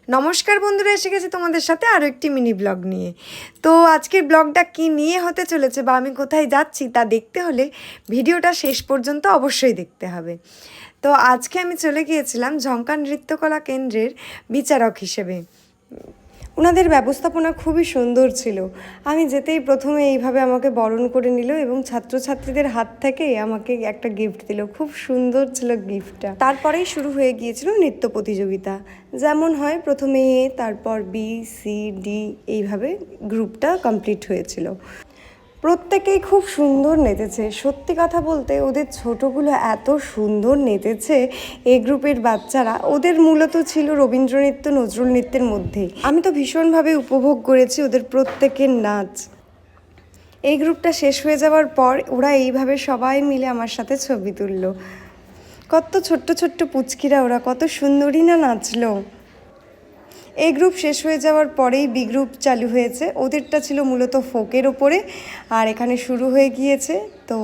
নমস্কার বন্ধুরা, এসে গেছি তোমাদের সাথে আরও একটি মিনি ব্লগ নিয়ে। তো আজকের ব্লগটা কি নিয়ে হতে চলেছে বা আমি কোথায় যাচ্ছি তা দেখতে হলে ভিডিওটা শেষ পর্যন্ত অবশ্যই দেখতে হবে। তো আজকে আমি চলে গিয়েছিলাম ঝঙ্কা নৃত্যকলা কেন্দ্রের বিচারক হিসেবে। ওনাদের ব্যবস্থাপনা খুবই সুন্দর ছিল। আমি যেতেই প্রথমে এইভাবে আমাকে বরণ করে নিল এবং ছাত্রছাত্রীদের হাত থেকেই আমাকে একটা গিফট দিল। খুব সুন্দর ছিল গিফটটা। তারপরেই শুরু হয়ে গিয়েছিল নৃত্য প্রতিযোগিতা। যেমন হয় প্রথমে এ, তারপর বি, সি, ডি, এইভাবে গ্রুপটা কমপ্লিট হয়েছিল। প্রত্যেকেই খুব সুন্দর নেচেছে। সত্যি কথা বলতে ওদের ছোটোগুলো এত সুন্দর নেচেছে। এই গ্রুপের বাচ্চারা, ওদের মূলত ছিল রবীন্দ্রনৃত্য, নজরুল নৃত্যের মধ্যেই। আমি তো ভীষণভাবে উপভোগ করেছি ওদের প্রত্যেকের নাচ। এই গ্রুপটা শেষ হয়ে যাওয়ার পর ওরা এইভাবে সবাই মিলে আমার সাথে ছবি তুললো। কত ছোট্ট ছোট্ট পুচকিরা, ওরা কত সুন্দরই না নাচলো। এই গ্রুপ শেষ হয়ে যাওয়ার পরেই বি গ্রুপ চালু হয়েছে। ওদেরটা ছিল মূলত ফোকের ওপরে, আর এখানে শুরু হয়ে গিয়েছে। তো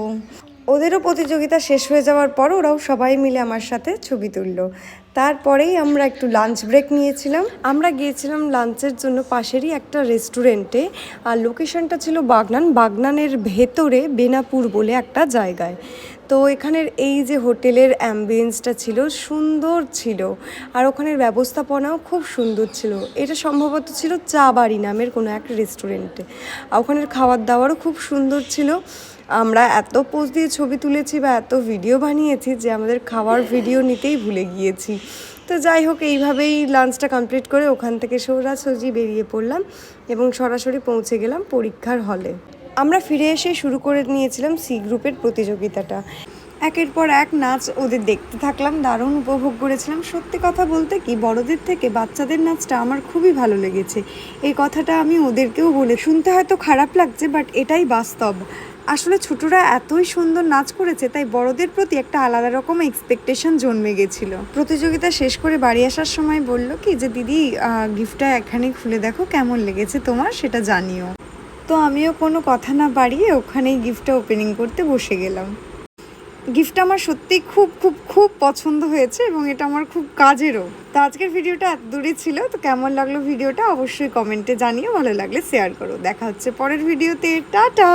ওদেরও প্রতিযোগিতা শেষ হয়ে যাওয়ার পর ওরাও সবাই মিলে আমার সাথে ছবি তুললো। তারপরেই আমরা একটু লাঞ্চ ব্রেক নিয়েছিলাম। আমরা গিয়েছিলাম লাঞ্চের জন্য পাশেরই একটা রেস্টুরেন্টে, আর লোকেশনটা ছিল বাগনানের ভেতরে বেনাপুর বলে একটা জায়গায়। তো এখানের এই যে হোটেলের অ্যাম্বিয়েন্সটা ছিল সুন্দর ছিল, আর ওখানের ব্যবস্থাপনাও খুব সুন্দর ছিল। এটা সম্ভবত ছিল চা বাড়ি নামের কোনো এক রেস্টুরেন্টে। আর ওখানের খাবার দাবারও খুব সুন্দর ছিল। আমরা এত পোজ দিয়ে ছবি তুলেছি বা এত ভিডিও বানিয়েছি যে আমাদের খাওয়ার ভিডিও নিতেই ভুলে গিয়েছি। তো যাই হোক, এইভাবেই লাঞ্চটা কমপ্লিট করে ওখান থেকে সোজাসুজি বেরিয়ে পড়লাম এবং সরাসরি পৌঁছে গেলাম পরীক্ষার হলে। আমরা ফিরে এসে শুরু করে নিয়েছিলাম সি গ্রুপের প্রতিযোগিতাটা। একের পর এক নাচ ওদের দেখতে থাকলাম, দারুণ উপভোগ করেছিলাম। সত্যি কথা বলতে কি, বড়দের থেকে বাচ্চাদের নাচটা আমার খুবই ভালো লেগেছে। এই কথাটা আমি ওদেরকেও বলে, শুনতে হয়তো খারাপ লাগছে বাট এটাই বাস্তব। আসলে ছোটরা এতই সুন্দর নাচ করেছে, তাই বড়দের প্রতি একটা আলাদা রকম এক্সপেকটেশন জন্মে গেছিলো। প্রতিযোগিতা শেষ করে বাড়ি আসার সময় বলল কি যে দিদি, গিফটটা এখানে খুলে দেখো কেমন লেগেছে তোমার, সেটা জানিও। তো আমিও কোনো কথা না বাড়িয়ে ওখানেই গিফটটা ওপেনিং করতে বসে গেলাম। গিফটটা আমার সত্যিই খুব খুব খুব পছন্দ হয়েছে এবং এটা আমার খুব কাজেরও। তো আজকের ভিডিওটা এত দূরে ছিল। তো কেমন লাগলো ভিডিওটা অবশ্যই কমেন্টে জানিও, ভালো লাগলে শেয়ার করো। দেখা হচ্ছে পরের ভিডিওতে। টাটা।